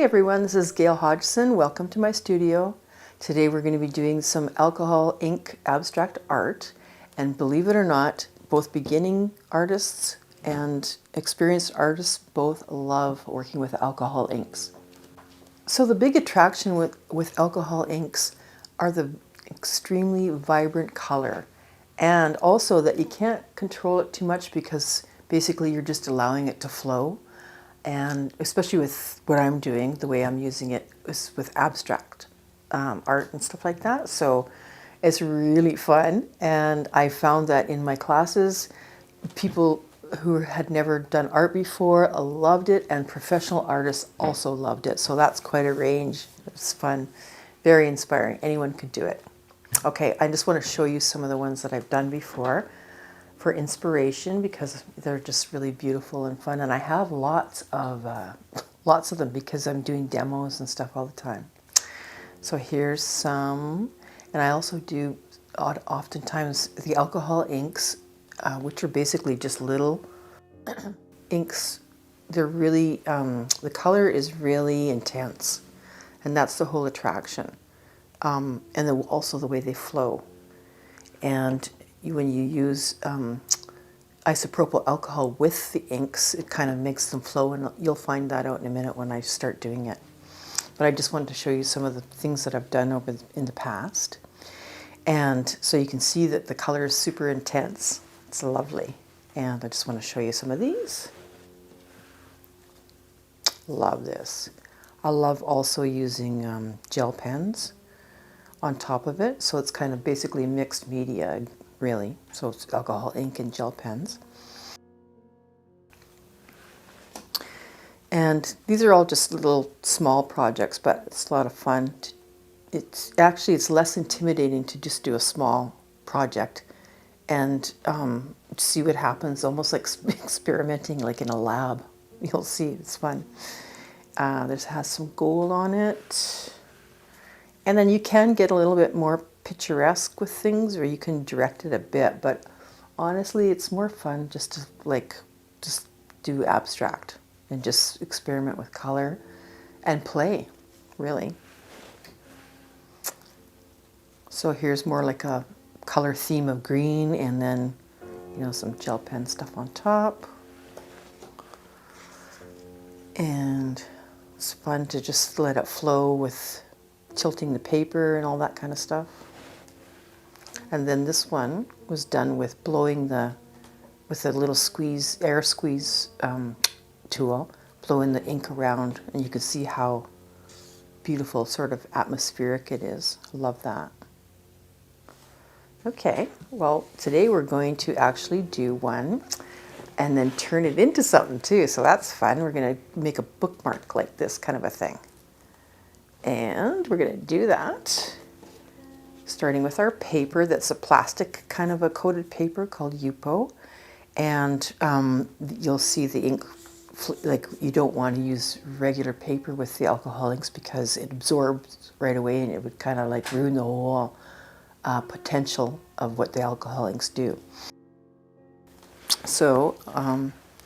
Hi everyone, this is Gail Hodgson. Welcome to my studio. Today we're going to be doing some alcohol ink abstract art, and believe it or not, both beginning artists and experienced artists both love working with alcohol inks. So the big attraction with alcohol inks are the extremely vibrant color, and also that you can't control it too much because basically you're just allowing it to flow. And especially with what I'm doing, the way I'm using it is with abstract art and stuff like that. So it's really fun. And I found that in my classes, people who had never done art before loved it, and professional artists also loved it. So that's quite a range. It's fun, very inspiring. Anyone could do it. Okay, I just want to show you some of the ones that I've done before for inspiration, because they're just really beautiful and fun, and I have lots of them because I'm doing demos and stuff all the time. So here's some, and I also do oftentimes the alcohol inks, which are basically just little inks. They're really the color is really intense, and that's the whole attraction, and also the way they flow. And when you use isopropyl alcohol with the inks, it kind of makes them flow, and you'll find that out in a minute when I start doing it. But I just wanted to show you some of the things that I've done in the past. And so you can see that the color is super intense. It's lovely. And I just want to show you some of these. Love this. I love also using gel pens on top of it. So it's kind of basically mixed media, really. So it's alcohol ink and gel pens. And these are all just little small projects, but it's a lot of fun. It's less intimidating to just do a small project and see what happens, almost like experimenting like in a lab. You'll see, it's fun. This has some gold on it. And then you can get a little bit more picturesque with things, or you can direct it a bit, but honestly it's more fun just to just do abstract and just experiment with color and play, really. So here's more like a color theme of green, and then some gel pen stuff on top. And it's fun to just let it flow with tilting the paper and all that kind of stuff. And then this one was done with blowing with a little air squeeze tool, blowing the ink around, and you can see how beautiful, sort of atmospheric it is. Love that. Okay, well, today we're going to actually do one and then turn it into something too, so that's fun. We're going to make a bookmark like this kind of a thing. And we're going to do that starting with our paper that's a plastic kind of a coated paper called Yupo. And you'll see the ink, like you don't want to use regular paper with the alcohol inks because it absorbs right away, and it would kind of like ruin the whole potential of what the alcohol inks do. So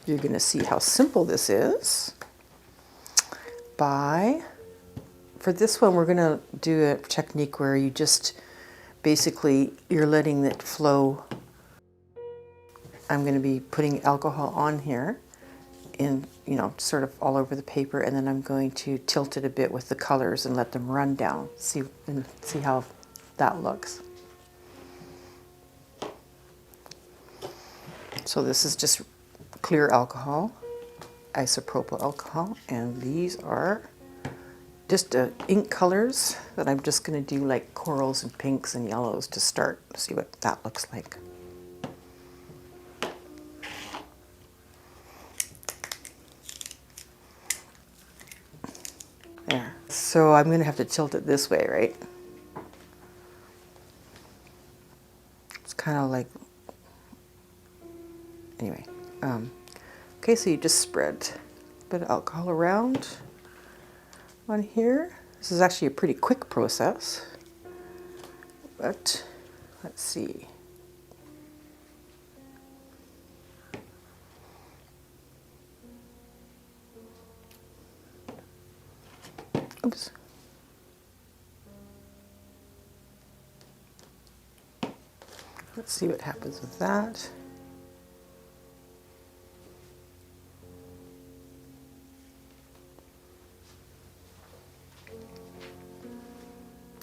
you're going to see how simple this is for this one, we're going to do a technique where you just basically, you're letting it flow. I'm going to be putting alcohol on here in, sort of all over the paper, and then I'm going to tilt it a bit with the colors and let them run down. See how that looks. So this is just clear alcohol, isopropyl alcohol, and these are just ink colors that I'm just going to do, like corals and pinks and yellows to start. See what that looks like. There. So I'm going to have to tilt it this way, right? It's kind of like, anyway. Okay, so you just spread a bit of alcohol around on here. This is actually a pretty quick process, but let's see. Oops. Let's see what happens with that.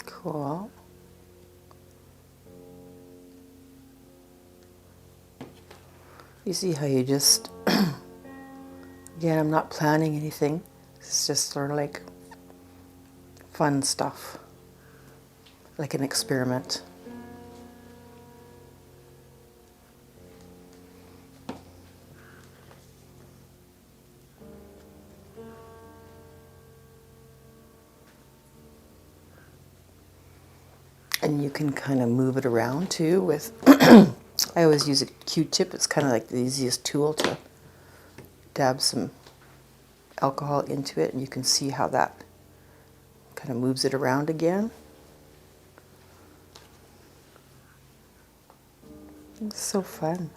Cool. You see how you just, again, I'm not planning anything. It's just sort of like fun stuff, like an experiment. And you can kind of move it around too with, I always use a Q-tip. It's kind of like the easiest tool to dab some alcohol into it, and you can see how that kind of moves it around again. It's so fun.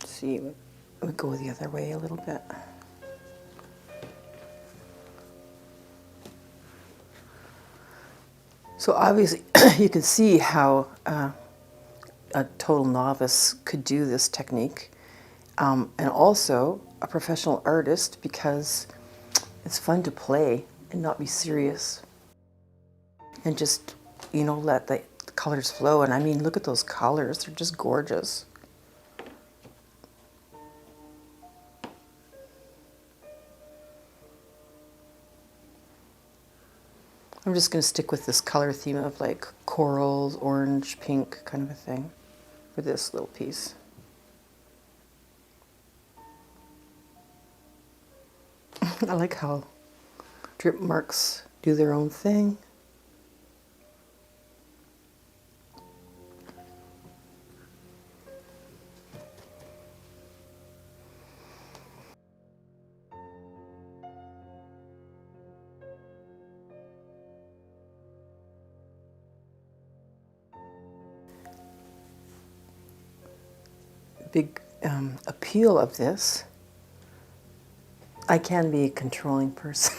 See, we go the other way a little bit. So obviously you can see how a total novice could do this technique, and also a professional artist, because it's fun to play and not be serious and just, you know, let the colors flow. And I mean, look at those colors, they're just gorgeous. I'm just going to stick with this color theme of like corals, orange, pink kind of a thing for this little piece. I like how drip marks do their own thing. Big appeal of this, I can be a controlling person.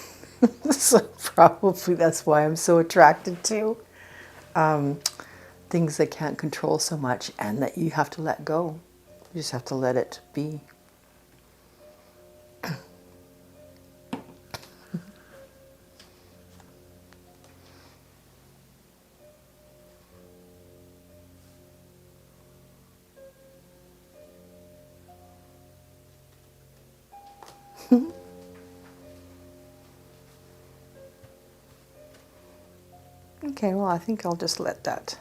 So probably that's why I'm so attracted to things I can't control so much, and that you have to let go. You just have to let it be. Okay, well, I think I'll just let that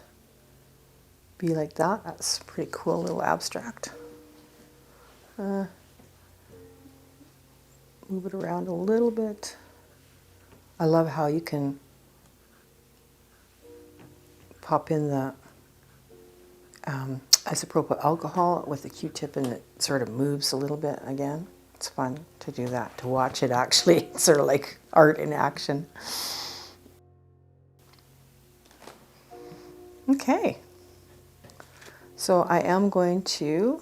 be like that. That's a pretty cool little abstract. Move it around a little bit. I love how you can pop in the isopropyl alcohol with the Q-tip, and it sort of moves a little bit again. It's fun to do that, to watch it actually. It's sort of like art in action. Okay, so I am going to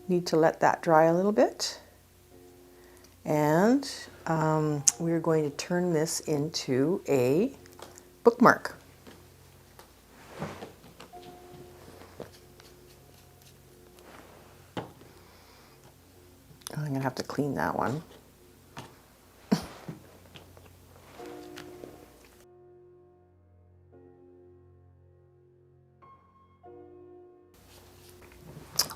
need to let that dry a little bit, and we're going to turn this into a bookmark. I'm going to have to clean that one.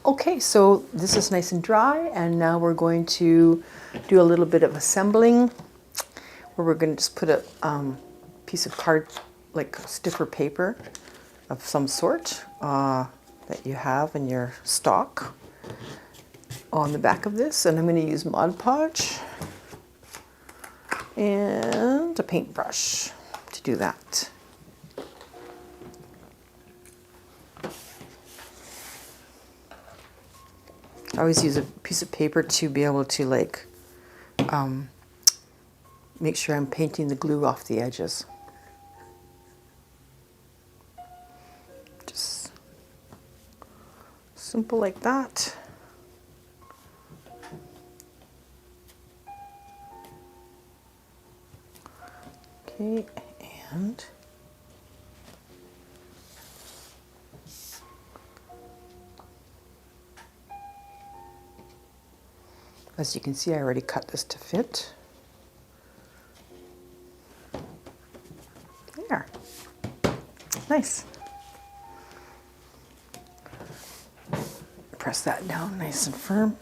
Okay, so this is nice and dry, and now we're going to do a little bit of assembling, where we're going to just put a piece of card, like stiffer paper of some sort that you have in your stock, on the back of this, and I'm going to use Mod Podge and a paintbrush to do that. I always use a piece of paper to be able to like make sure I'm painting the glue off the edges. Simple like that. Okay, and as you can see, I already cut this to fit. There. Nice. Press that down nice and firm.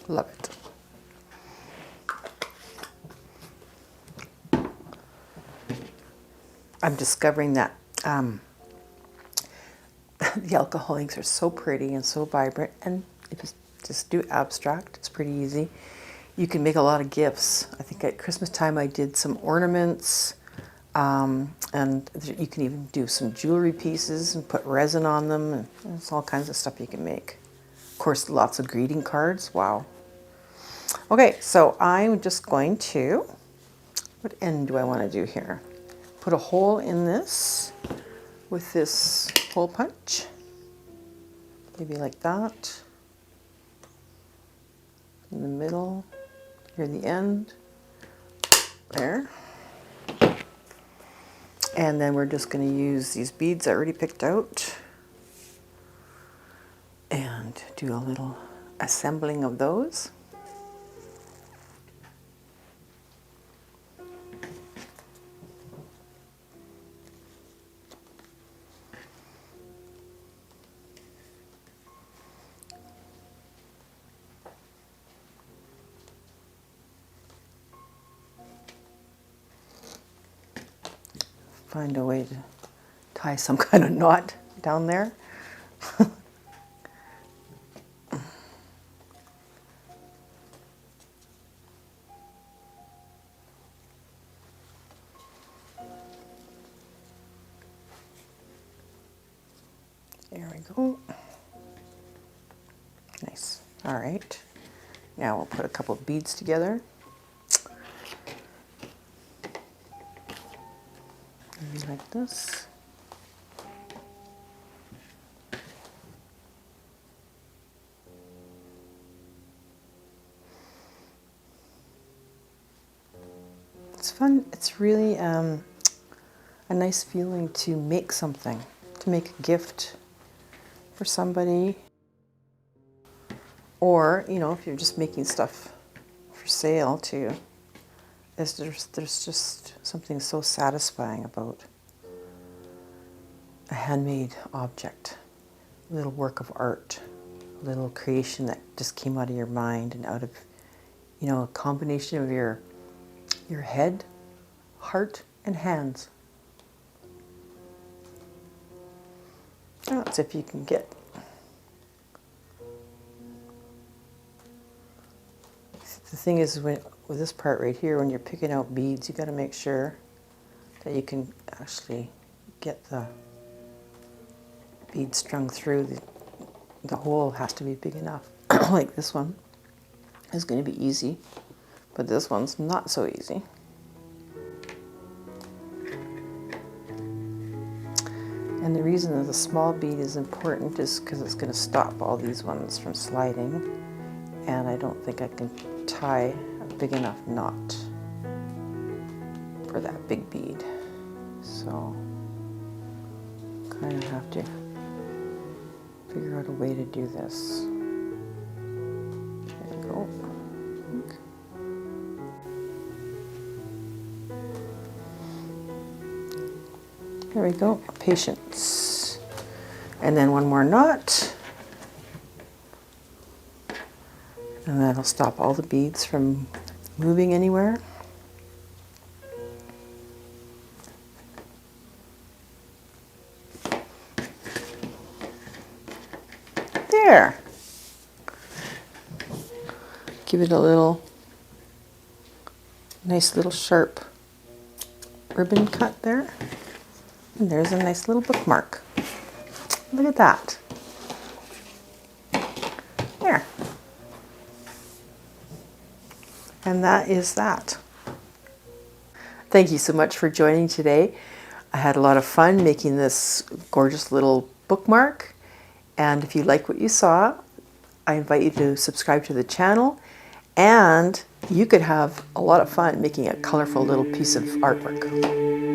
Love it. I'm discovering that the alcohol inks are so pretty and so vibrant, and if you just do abstract, it's pretty easy. You can make a lot of gifts. I think at Christmas time I did some ornaments, and you can even do some jewelry pieces and put resin on them, and there's all kinds of stuff you can make. Of course, lots of greeting cards. Wow. Okay, so I'm just going to, what end do I want to do here? Put a hole in this with this hole punch, maybe like that, in the middle, near the end, there. And then we're just going to use these beads I already picked out and do a little assembling of those. Find a way to tie some kind of knot down there. There we go. Nice. All right. Now we'll put a couple of beads together. Maybe like this. It's fun. It's really a nice feeling to make something, to make a gift for somebody. Or, you know, if you're just making stuff for sale too. There's just something so satisfying about a handmade object, a little work of art, a little creation that just came out of your mind and out of, you know, a combination of your head, heart, and hands. That's if you can get. The thing is, with this part right here, when you're picking out beads, you got to make sure that you can actually get the bead strung through. The hole has to be big enough. Like this one is going to be easy, but this one's not so easy. And the reason that the small bead is important is because it's going to stop all these ones from sliding, and I don't think I can tie a big enough knot for that big bead. So kind of have to figure out a way to do this. There we go. There we go. Patience. And then one more knot. And that'll stop all the beads from moving anywhere. There. Give it a little, nice little sharp ribbon cut there. And there's a nice little bookmark. Look at that. There. And that is that. Thank you so much for joining today. I had a lot of fun making this gorgeous little bookmark. And if you like what you saw, I invite you to subscribe to the channel, and you could have a lot of fun making a colorful little piece of artwork.